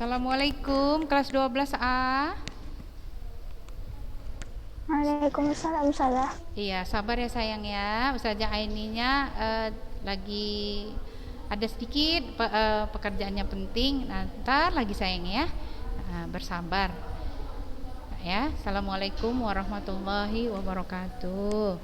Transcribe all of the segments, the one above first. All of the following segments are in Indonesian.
Assalamualaikum, kelas 12A. Waalaikumsalam Ustazah. Iya, sabar ya sayang ya. Ustazah Aininya lagi ada sedikit pekerjaannya penting. Nah, ntar lagi sayang ya. Bersabar. Ya, Assalamualaikum warahmatullahi wabarakatuh.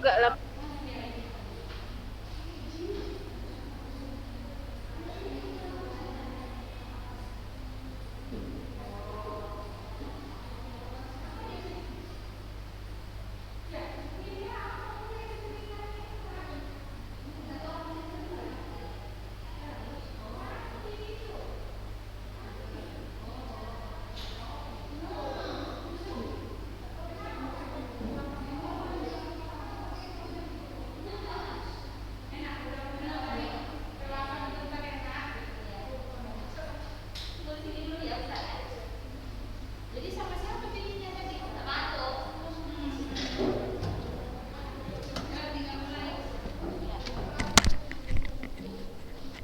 Enggak lah.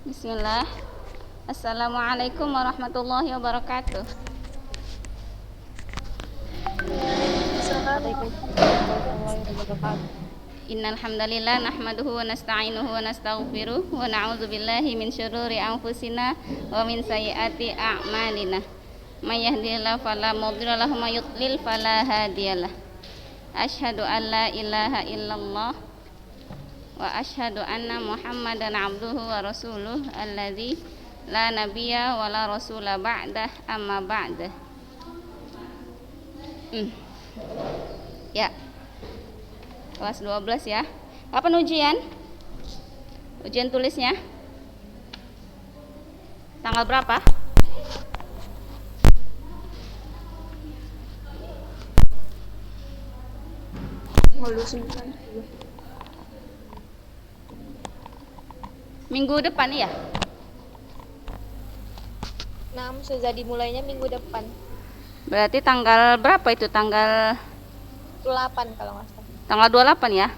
Bismillah. Assalamualaikum warahmatullahi wabarakatuh. Innal hamdalillah nahmaduhu wa nasta'inuhu wa nastaghfiruh wa na'udzu billahi min syururi anfusina wa min sayyiati a'malina. May yahdihillahu fala mudilla lahu wa may yudlil fala hadiyalah. Asyhadu an la ilaha illallah wa asyhadu anna Muhammadan abduhu wa rasuluh alladzi la nabiyya wa la rasula ba'dah amma ba'dah. Ya. Kelas 12 ya. Kapan ujian? Ujian tulisnya? Tanggal berapa? Minggu depan ya? Nah, sudah dimulainya minggu depan. Berarti tanggal berapa itu? Tanggal 8 kalau nggak salah. Tanggal 28 ya?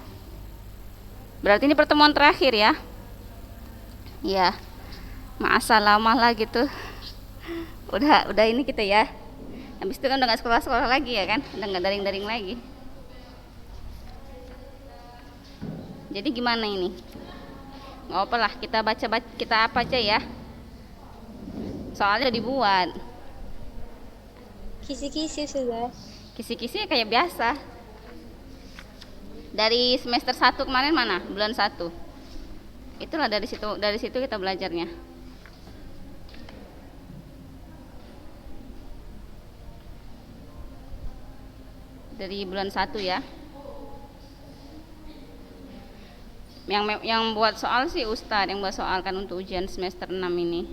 Berarti ini pertemuan terakhir ya? Iya. Ma'asalamah lah gitu. Udah ini kita ya. Habis itu kan udah gak sekolah-sekolah lagi ya kan? Udah gak daring-daring lagi. Jadi gimana ini? Nggak apa lah, kita baca kita apa aja ya. Soalnya udah dibuat. Kisi-kisi sudah. Kisi-kisi kayak biasa. Dari semester 1 kemarin mana? Bulan 1. Itulah dari situ kita belajarnya. Dari bulan 1 ya. Yang buat soal sih Ustadz yang buat soal kan untuk ujian semester 6 ini.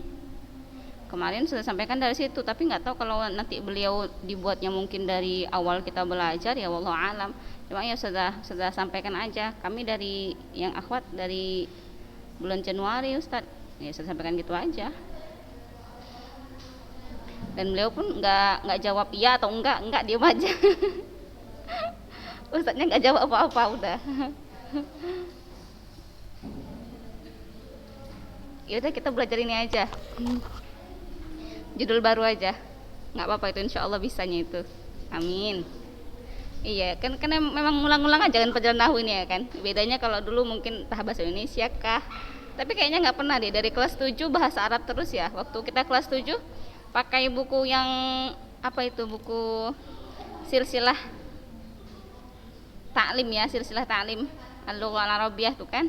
Kemarin sudah sampaikan dari situ, tapi nggak tahu kalau nanti beliau dibuatnya mungkin dari awal kita belajar ya wallahu alam. Cuma ya sudah sampaikan aja. Kami dari yang akhwat dari bulan Januari Ustadz. Ya sudah sampaikan gitu aja. Dan beliau pun nggak jawab iya atau enggak diam aja. Ustadznya nggak jawab apa-apa udah. Yaudah kita belajar ini aja. Judul baru aja. Nggak apa-apa itu insya Allah bisanya itu. Amin. Iya kan memang ngulang-ngulang aja kan pelajaran nahwu ini ya kan. Bedanya kalau dulu mungkin bahasa Indonesia kah. Tapi kayaknya nggak pernah deh dari kelas 7 bahasa Arab terus ya. Waktu kita kelas 7 pakai buku yang apa itu, buku silsilah taklim ya, silsilah taklim Al-Lughah Al-Arabiyah tuh kan.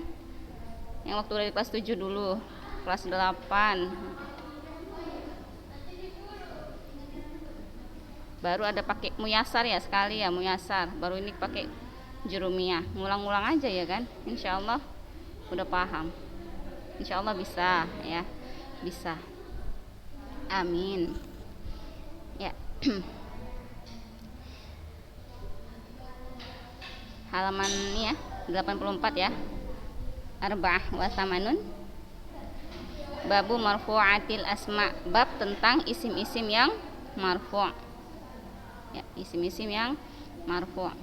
Yang waktu dari kelas 7 dulu, kelas 8 baru ada pakai muyasar ya sekali ya, muyasar. Baru ini pakai jurumiyah, ngulang-ngulang aja ya kan. Insya Allah udah paham. Insya Allah bisa ya, bisa. Amin. Ya. Halaman ini ya 84 ya. Arba'ah wa samanun. Babu marfu'atil asma, bab tentang isim-isim yang marfu'. Ya, isim-isim yang marfu'.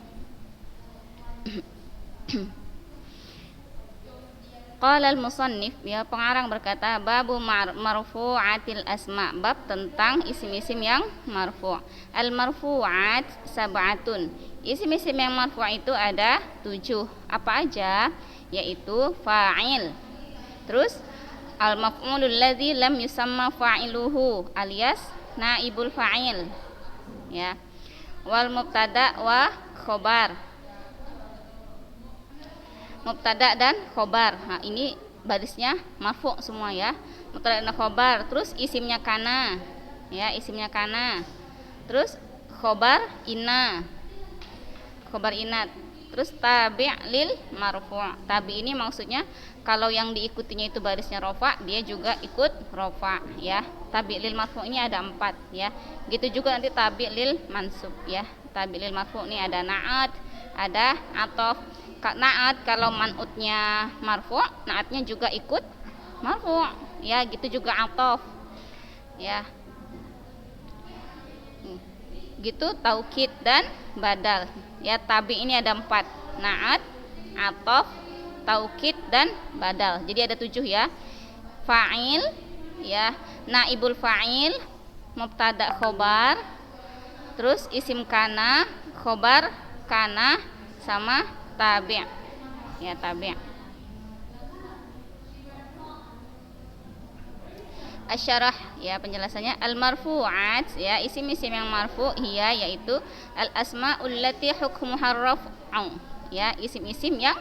Qala al-musannif, ya pengarang berkata, babu marfu'atil asma, bab tentang isim-isim yang marfu'. Al-marfu'at sab'atun. Isim-isim yang marfu' itu ada 7. Apa aja? Yaitu fa'il. Terus al-maf'ulul ladzi lam yusamma fa'iluhu alias naibul fa'il. Ya. Wal mubtada wa khobar. Mubtada dan khobar. Nah, ini barisnya marfu semua ya. Mubtada dan khobar. Terus isimnya kana. Ya, isimnya kana. Terus khobar inna. Khobar inna. Terus tabi' lil marfu'. Tabi ini maksudnya kalau yang diikutinya itu barisnya rofa, dia juga ikut rofa ya. Tabi' lil marfu' ini ada 4 ya. Gitu juga nanti tabi' lil mansub ya. Tabi' lil marfu' ini ada na'at, ada atof. Na'at kalau man'utnya marfu', na'atnya juga ikut marfu' ya, gitu juga atof ya. Gitu taukid dan badal ya. Tabi ini ada 4, na'at, atof, taukid dan badal. Jadi ada 7 ya. Fa'il ya, naibul fa'il, mubtada khobar, terus isim kana, khobar kana, sama tabi' ya, tabi'. Asyarah ya, penjelasannya al-marfu'at ya, isim-isim yang marfu' hiya yaitu al-asma'ul lati hukmuha raf'u ya, isim-isim yang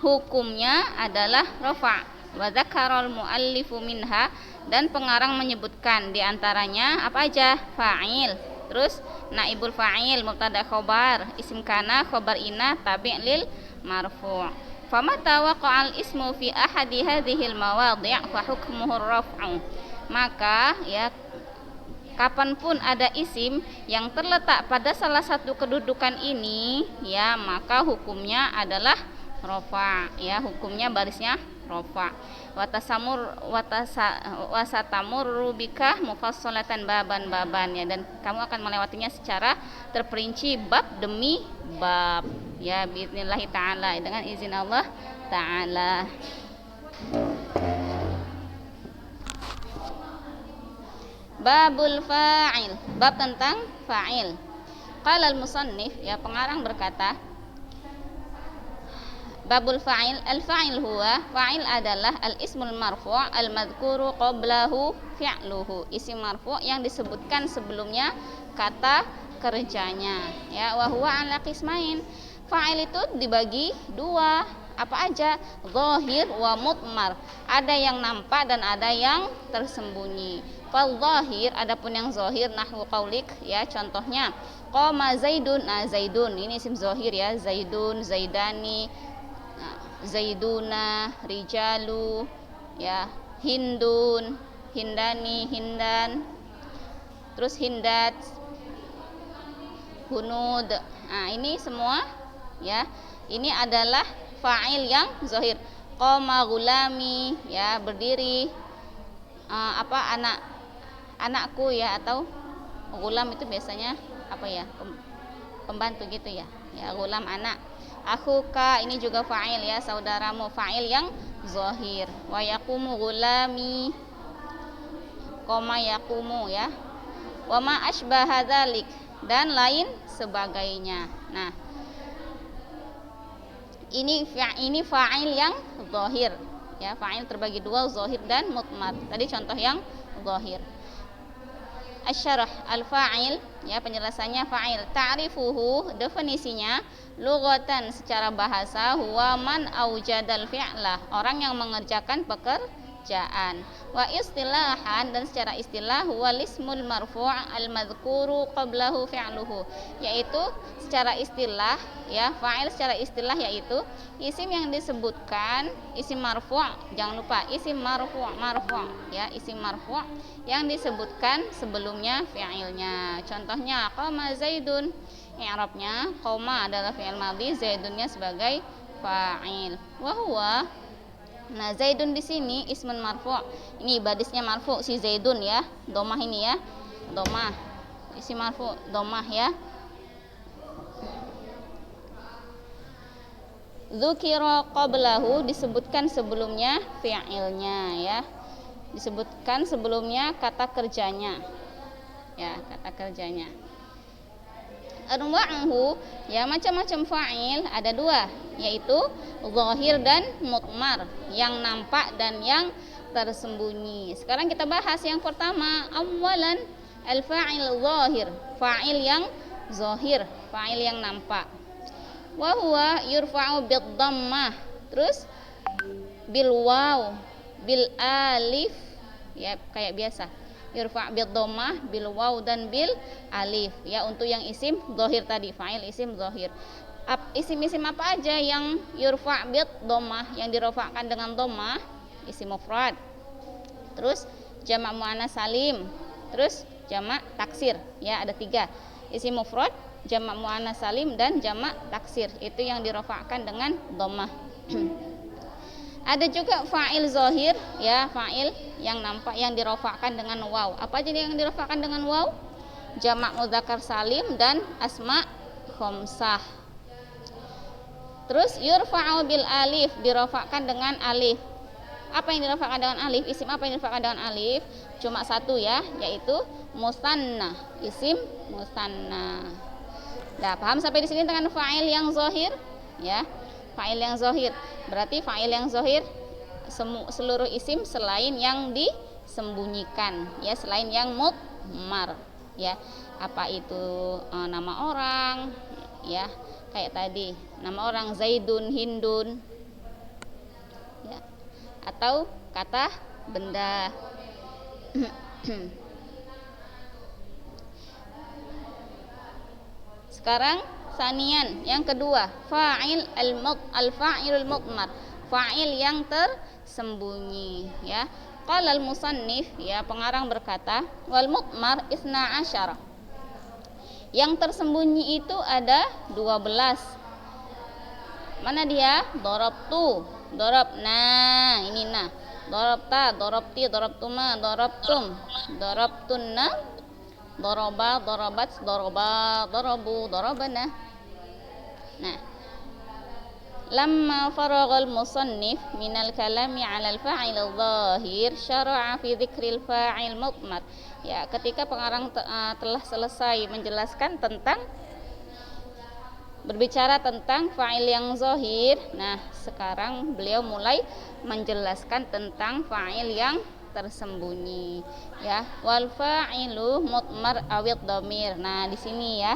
hukumnya adalah rafa'. Wa dzakarul muallifu minha, dan pengarang menyebutkan di antaranya apa aja? Fa'il, terus naibul fa'il, mubtada khobar, isim kana, khobar inna, tabi' lil marfu'. Famata waqa'al ismu fi ahadi hadhil mawadhi' fa hukmuhu raf'u. Maka ya, kapanpun ada isim yang terletak pada salah satu kedudukan ini ya, maka hukumnya adalah rafa ya, hukumnya barisnya rafa. Wasatamur bika mufassalatan baban ya, dan kamu akan melewatinya secara terperinci bab demi bab ya, biidznillah taala, dengan izin Allah taala. Babul fa'il, bab tentang fa'il. Qala al-musannif ya, pengarang berkata, babul fa'il, al-fa'il huwa, fa'il adalah al-ismul marfu' al-madhkuru qablahu fi'luhu, isim marfu' yang disebutkan sebelumnya kata kerjanya ya. Wa huwa ala qismain, fa'il itu dibagi 2. Apa aja? Zahir wa mudmar, ada yang nampak dan ada yang tersembunyi. Fal zahir, adapun yang zahir, nahwu qaulik ya, contohnya qama zaidun. Nah, zaidun ini isim zahir ya, zaidun, zaidani, zaiduna, rijalu ya, hindun, hindani, hindan, terus hindat, hunud. Nah, ini semua ya, ini adalah fa'il yang zahir. Qama gulami ya, berdiri anakku ya, atau gulam itu biasanya apa ya, pembantu gitu ya, ya gulam anak. Akhuka ini juga fa'il ya, saudaramu, fa'il yang zahir. Wa yaqumu gulami, qama yaqumu ya. Wa ma asbaha dzalik, dan lain sebagainya. Nah, ini fa'il yang zahir ya, fa'il terbagi 2, zahir dan mudmar. Tadi contoh yang zahir. Asyarah al-fa'il ya, penjelasannya fa'il. Ta'rifuhu, definisinya lughatan, secara bahasa, huwa man aujadal fi'lah, orang yang mengerjakan pekerjaan. pekerjaan. Wa istilahan, dan secara istilah, wal ismul marfu' al madhkuru qablahu fi'luhu, yaitu secara istilah ya, fa'il secara istilah yaitu isim yang disebutkan, isim marfu', jangan lupa isim marfu' ya, isim marfu' yang disebutkan sebelumnya fi'ilnya. Contohnya qama Zaidun, i'rabnya qoma adalah fi'il madhi, Zaidunnya sebagai fa'il. Wa huwa, nah Zaidun di sini ismun marfu'. Ini badisnya marfu' si Zaidun ya. Domah ini ya. Domah. Isim marfu' domah ya. Dzukira qablahu, disebutkan sebelumnya fi'ilnya ya. Disebutkan sebelumnya kata kerjanya. Ya, kata kerjanya. Anwa'uhu, ya macam-macam fa'il ada dua, yaitu zahir dan mutmar, yang nampak dan yang tersembunyi. Sekarang kita bahas yang pertama. Awalan al-fa'il zahir, fa'il yang zahir, fa'il yang nampak. Wa huwa yurfa'u bid dhammah, terus bil waw, bil alif ya, kayak biasa. Yurfa' bid dhammah, bil waw dan bil alif ya, untuk yang isim zahir tadi, fa'il isim zahir. Isim-isim apa aja yang yurfa' bid dhammah, yang dirafa'kan dengan dhammah? Isim mufrad, terus jamak muannas salim, terus jamak taksir ya, ada 3. Isim mufrad, jamak muannas salim, dan jamak taksir, itu yang dirafa'kan dengan dhammah. Ada juga fa'il zahir ya, fa'il yang nampak yang dirafa'kan dengan waw. Apa aja yang dirafa'kan dengan waw? Jamak mudzakkar salim dan asma khamsah. Terus yurfa'u bil alif, dirafa'kan dengan alif. Apa yang dirafa'kan dengan alif? Isim apa yang dirafa'kan dengan alif? Cuma satu ya, yaitu musanna, isim musanna. Nah, paham sampai di sini dengan fa'il yang zahir ya? Fa'il yang zahir berarti fa'il yang zahir seluruh isim selain yang disembunyikan ya, selain yang mutmar ya. Apa itu nama orang ya, kayak tadi nama orang Zaidun, Hindun ya, atau kata benda. Sekarang sanian, yang kedua, fa'il al-fa'ilul mutmar, fa'il yang tersembunyi ya. Qala al-musannif ya, pengarang berkata, wal mutmar 12. Yang tersembunyi itu ada 12. Mana dia? Darabtu, darabna, ini nah. Darabta, darabti, darabtuma, darabtum, darabtunna, daraba, darabat, daraba, darabu, darabana. Nah, lamma faragha al-musannif min al-kalami 'ala al-fa'il al-zahir, syara'a fi dzikril fa'il mutmar. Ya, ketika pengarang telah selesai menjelaskan tentang berbicara tentang fa'il yang zahir, nah sekarang beliau mulai menjelaskan tentang fa'il yang tersembunyi ya. Wal fa'ilu mutmar awid dhamir. Nah, di sini ya.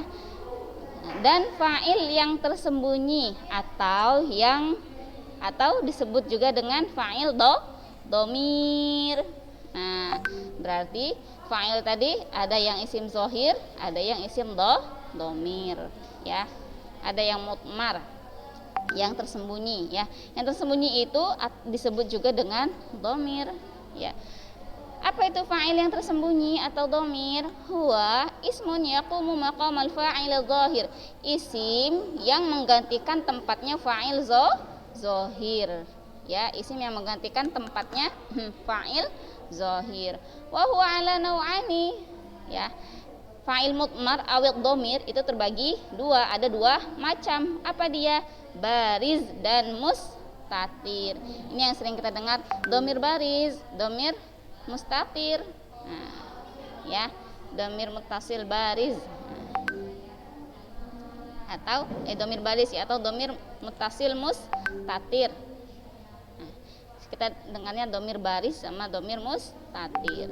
Dan fa'il yang tersembunyi atau disebut juga dengan fa'il dhamir. Nah, berarti fa'il tadi ada yang isim zahir, ada yang isim dhamir ya. Ada yang mutmar, yang tersembunyi ya. Yang tersembunyi itu disebut juga dengan dhamir ya. Apa itu fa'il yang tersembunyi atau dhamir? Huwa ismun yaqumu maqamal fa'il zahir, isim yang menggantikan tempatnya fa'il zahir ya, isim yang menggantikan tempatnya fa'il zahir. Wa huwa ala nau'ani ya. Fa'il mutmar awid dhamir itu terbagi dua, ada 2 macam. Apa dia? Bariz dan mustatir. Ini yang sering kita dengar, dhamir bariz, dhamir mustatir. Nah, ya, dhamir muttasil bariz. Atau dhamir bariz ya, atau dhamir muttasil mustatir. Nah, kita dengarnya dhamir bariz sama dhamir mustatir.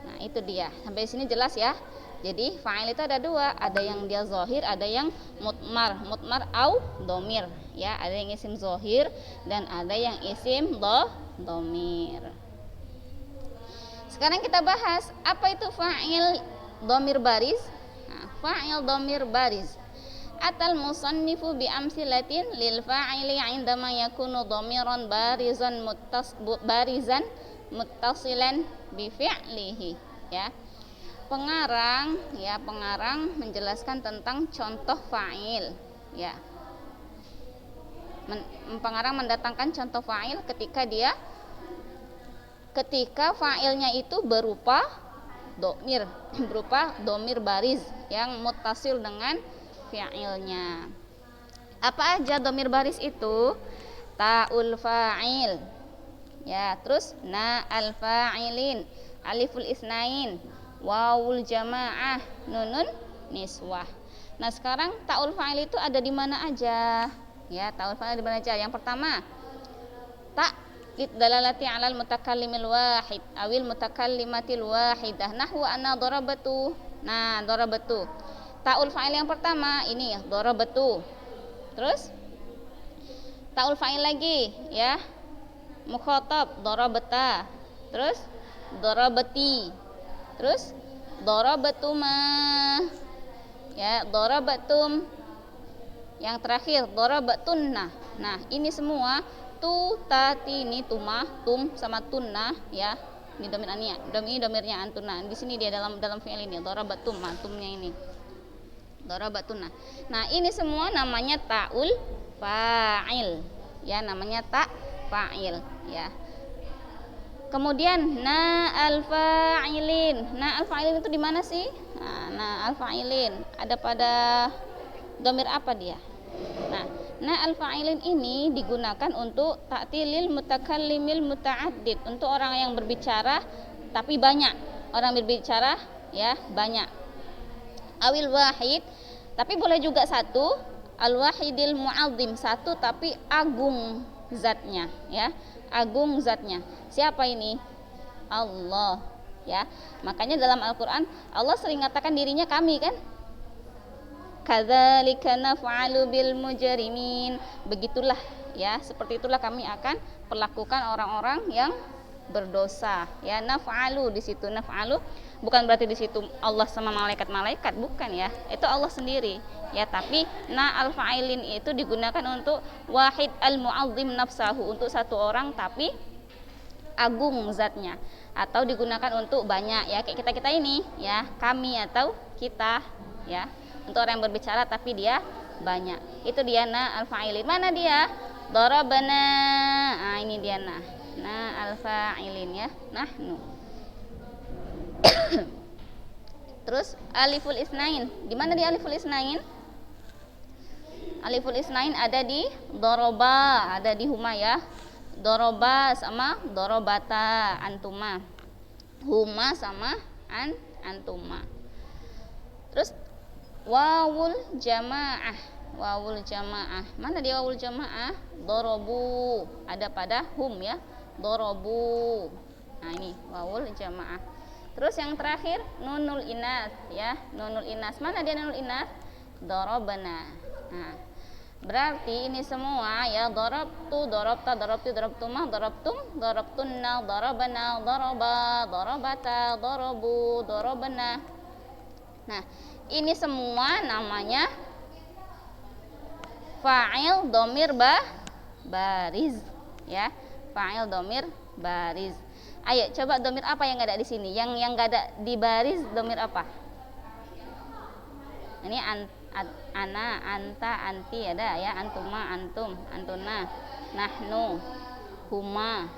Nah, itu dia. Sampai sini jelas ya. Jadi fa'il itu ada 2, ada yang dia zahir, ada yang mutmar, mutmar au dhamir ya, ada yang isim zahir dan ada yang isim dhamir. sekarang kita bahas apa itu fa'il dhamir bariz. Nah, fa'il dhamir bariz. Atal musannifu bi amsilatin lil fa'ili 'indama yakunu dhamiran barizan muttasilan bi fi'lihi, ya. Pengarang menjelaskan tentang contoh fa'il, ya. Pengarang mendatangkan contoh fa'il ketika fa'ilnya itu berupa domir bariz yang muttasil dengan fi'ilnya. Apa aja domir baris itu? Ta'ul fa'il, ya, terus na al fa'ilin, aliful isnain, wawul jamaah, nunun niswah. Nah, sekarang ta'ul fa'il itu ada di mana aja? Ya, ta'ul fa'il di mana aja? Yang pertama, ta dalalati 'alal mutakallimil wahid awil mutakallimatil wahidah, nahwu anna darabatu. Nah, darabatu. Ta'ul fa'il yang pertama ini darabatu. Terus ta'ul fa'il lagi, ya. Mukhatab darabata. Terus darabati. Terus darabatuma. Ya, darabatum. Yang terakhir darabatunna. Nah, ini semua tu, tati, ini tuma, tum sama tunna, ya. Ini domirannya. Ini domirnya antuna. Di sini dia dalam fi'il ini darabatum, tumnya ini. Darabatuna. Nah, ini semua namanya ta'ul fa'il. Ya, namanya ta fa'il, ya. Kemudian na al-fa'ilin. Na al-fa'ilin itu di mana sih? Nah, al-fa'ilin ada pada domir apa dia? Nah, na al-fa'ilin ini digunakan untuk ta'tilil mutakallimil muta'addid, untuk orang yang berbicara tapi banyak. Orang berbicara, ya, banyak. Awil wahid, tapi boleh juga satu. Al-wahidil mu'azzim, satu tapi agung zatnya, ya. Agung zatnya. Siapa ini? Allah, ya. Makanya dalam Al-Qur'an Allah sering mengatakan dirinya kami, kan? Kadzalika naf'alu bil mujrimin. Begitulah, ya, seperti itulah kami akan perlakukan orang-orang yang berdosa, ya. Naf'alu di situ, naf'alu bukan berarti di situ Allah sama malaikat-malaikat, bukan, ya. Itu Allah sendiri, ya. Tapi na al-fa'ilin itu digunakan untuk wahid al-mu'azzim nafsahu, untuk satu orang tapi agung zatnya, atau digunakan untuk banyak, ya, kayak kita ini, ya, kami atau kita, ya, untuk orang yang berbicara tapi dia banyak. Itu dia na al-fa'ilin. Mana dia? Darabana. Nah, ini dia na al-fa'ilin, ya. Nahnu. Terus aliful isnain. Di mana di aliful isnain? Aliful isnain ada di doroba, ada di huma, ya. Doroba sama dorobata, antuma. Huma sama antuma. Terus wawul jamaah. Wawul jamaah. Mana dia wawul jamaah? Dorobu. Ada pada hum, ya. Dorobu. Nah, ini wawul jamaah. Terus yang terakhir nunul inas, ya. Nunul inas. Mana dia nunul inas? Dorobana. Nah, berarti ini semua, ya, darabtu, darabta, darabti, darabtumah, darabtum, darabtunna, darabana, daraba, darabata, darabu, darabana. Nah, ini semua namanya fa'il dhamir bariz, ya. Fa'il dhamir bariz. Ayo coba dhamir apa yang ada di sini? Yang enggak ada di baris dhamir apa? Ini ana, anta, anti ada, ya. Antuma, antum, antuna, nahnu, huma,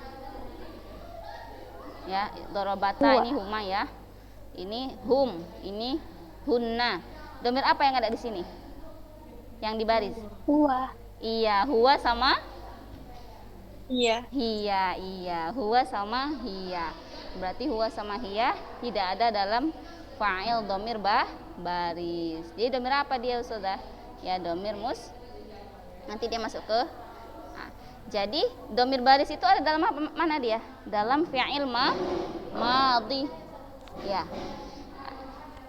ya. Dorobata ini huma, ya. Ini hum, ini hunna. Dhamir apa yang ada di sini? Yang di baris? Huwa. Iya, huwa sama Iya. iya. Huwa sama hiya. Berarti huwa sama hiya tidak ada dalam fa'il dhamir baris. Jadi dhamir apa dia, Ustazah? Ya, dhamir nanti dia masuk ke. Nah, jadi dhamir baris itu ada dalam mana dia? Dalam fi'il madhi. Ya.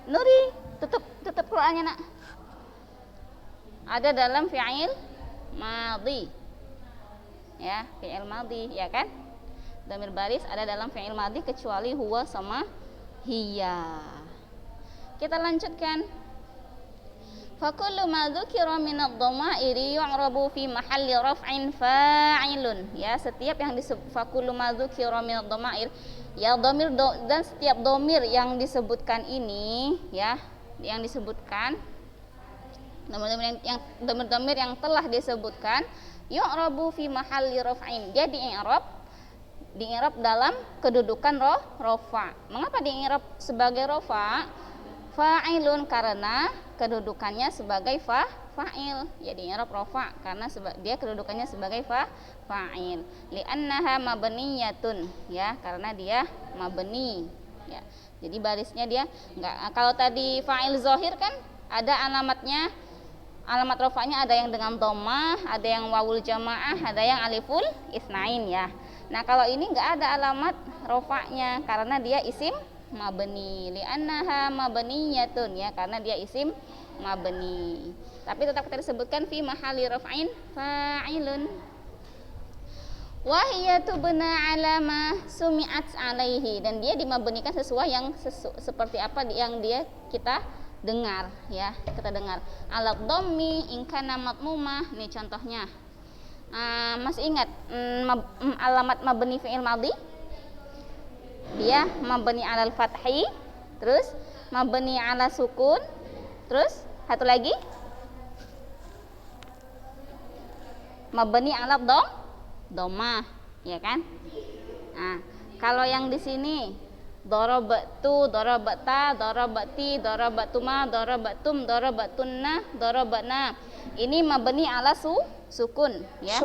Nuri, tutup Qur'annya, Nak. Ada dalam fi'il madhi. Ya, fi'il madhi, ya kan? Dhamir baris ada dalam fi'il madhi kecuali huwa sama hiya. Kita lanjutkan. Fa kullu ma dzukira min ad-dhamairi yu'rabu fi mahalli raf'in fa'ilun. Ya, setiap yang disebut fa kullu ma dzukira min ad-dhamair, ya dhamir dan setiap dhamir yang disebutkan ini, ya, yang disebutkan dhamir yang telah disebutkan yu'rabu fi mahalli raf'in. Dia di-i'rab dalam kedudukan rafa. Mengapa di-i'rab sebagai rafa? Fa'ilun, karena kedudukannya sebagai fa'il. Ya, di-i'rab rafa karena dia kedudukannya sebagai fa'il. Li'annaha mabniyatun, ya, karena dia mabni. Ya. Jadi barisnya dia enggak, kalau tadi fa'il zahir kan ada alamatnya. Alamat rofanya ada yang dengan dhammah, ada yang wawul jamaah, ada yang aliful isnain, ya. Nah, kalau ini enggak ada alamat rofanya karena dia isim mabni. Li'annaha mabniyatun, ya, karena dia isim mabni. Tapi tetap kita disebutkan fi mahalli raf'in fa'ilun. Wa hiya tubna ala ma sumi'at alaihi, dan dia dimabnikan sesuai yang seperti apa yang kita dengar, ya, kita dengar. Alat dhammi in kana matmumah. Nih contohnya. Masih ingat alamat mabni fi'il madhi? Dia mabni alal fathi, terus mabni ala sukun, terus satu lagi mabni ala dhammah, ya kan? Nah, kalau yang di sini darabtu, darabata, darabati, darabatuma, darabatum, darabatunna, darabana. Ini mabni ala sukun, ya.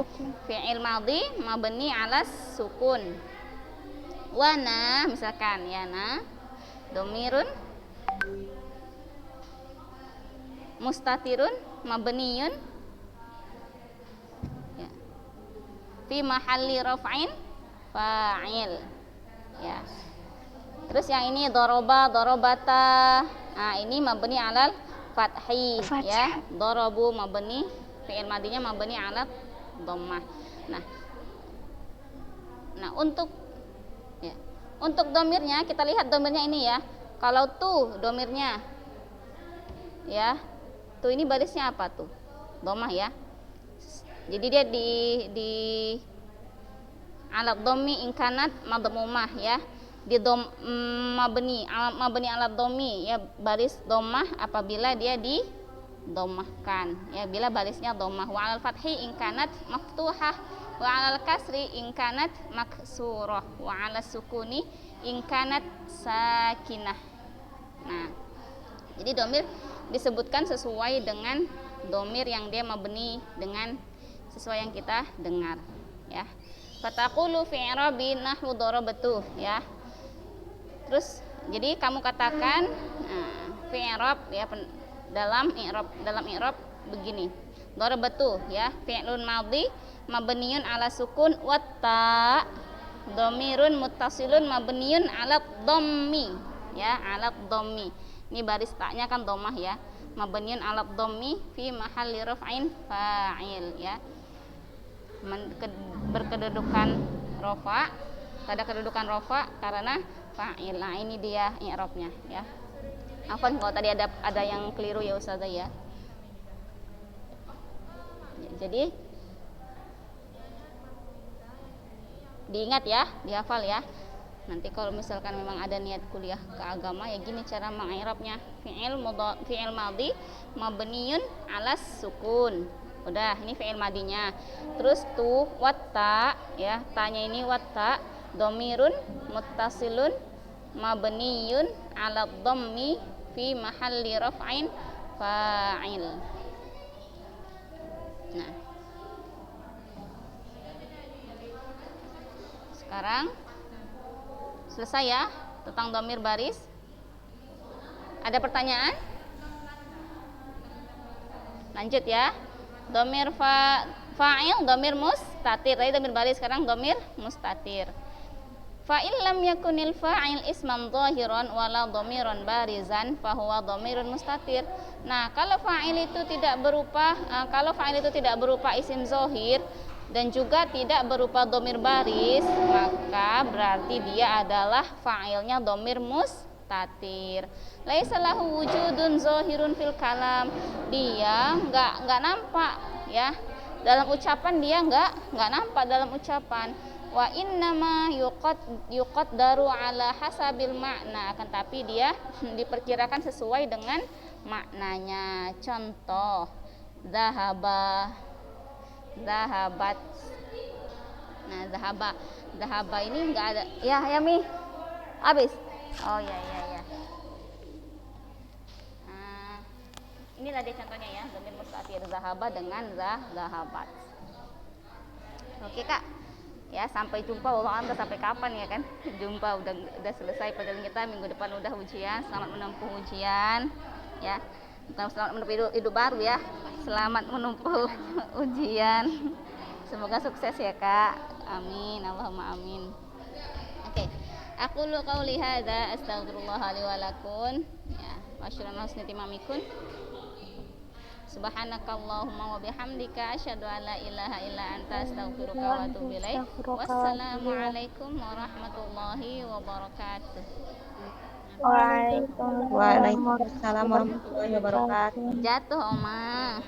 Fi'il madhi mabni ala sukun. Wana, misalkan, ya, na dhamirun mustatirun mabniyun, ya, fi mahalli raf'in fa'il, ya. Terus yang ini doroba, dorobata. Nah, ini mabni alal fathi, ya. Dorobu mabni, fi'il madinya mabni alal dhammah. Nah, untuk domirnya kita lihat domirnya ini, ya. Kalau tuh domirnya, ya, tuh ini barisnya apa tuh? Dhammah, ya. Jadi dia di alat dhammi ingkanat madmumah, ya. Di mabni alat dhammi, ya, baris dhammah apabila dia didommahkan, ya, bila barisnya dhammah. Wa alal fathi in kanat maftuhah, wa alal kasri in kanat maksurah, wa alas sukuni in kanat sakinah. Nah, jadi dhamir disebutkan sesuai dengan dhamir yang dia mabni, dengan sesuai yang kita dengar, ya. Fataqulu fi i'rabi nahwu darabtu, ya. Terus jadi kamu katakan fi i'rab, ya, dalam i'rab begini. Darabtu, ya, fi'lun madhi mabniun ala sukun wa ta dhamirun muttasilun mabniun ala dhammi, ya, ala dhammi. Ini baris taknya kan dhammah, ya. Mabniun ala dhammi fi mahalli raf'in fa'il, ya. Berkedudukan rafa, pada kedudukan rafa karena fa'il. Nah, ini dia i'rabnya, ya. Afwan kalau tadi ada yang keliru, ya Ustazah, ya. Jadi diingat, ya, dihafal, ya. Nanti kalau misalkan memang ada niat kuliah ke agama, ya gini cara mengi'rabnya. Fi'il madhi mabniun alas sukun. Udah, ini fi'il madinya. Terus tuh watta, ya, tanya ini watta dhamirun muttasilun mabniyun ala dhammi fi mahalli raf'in fa'il. Nah, sekarang selesai, ya, tentang dhamir baris. Ada pertanyaan? Lanjut, ya. Dhamir fa'il, dhamir mustatir. Tadi dhamir baris, sekarang dhamir mustatir. Fa'il lam yakunil fa'il isman dhahiran wala dhamiran barizan fahuwa dhamirun mustatir. Nah, kalau fa'il itu tidak berupa isim zahir dan juga tidak berupa domir baris, maka berarti dia adalah fa'ilnya domir mustatir. Laisa lahu wujudun zahirun fil kalam, dia nggak nampak ya dalam ucapan, dia nggak nampak dalam ucapan. Wa innama yuqaddaru ala hasabil makna, akan tapi dia diperkirakan sesuai dengan maknanya. Contoh, zahaba, zahabat. Nah, zahaba ini enggak ada ya, Mi. Habis. Oh ya. Nah, inilah dia contohnya ya, dhamir mustatir zahaba dengan zahabat. Oke, Kak. Ya, sampai jumpa. Wallah, Anda sampai kapan ya kan? Jumpa udah selesai pelajaran kita, minggu depan udah ujian. Selamat menempuh ujian ya. Bukan selamat menempuh hidup baru ya. Selamat menempuh ujian. Semoga sukses ya, Kak. Amin. Allahumma amin. Oke. Aku lu qauli hadza astaghfirullah li wa lakum. Ya, wa syukran husni timamikun. Subhanakallahumma wa bihamdika asyhadu an la ilaha illa anta astaghfiruka wa atubu ilaik. Wassalamualaikum warahmatullahi wabarakatuh. Waalaikumsalam Waalaikumsalam warahmatullahi wabarakatuh. Jatuh, Oma.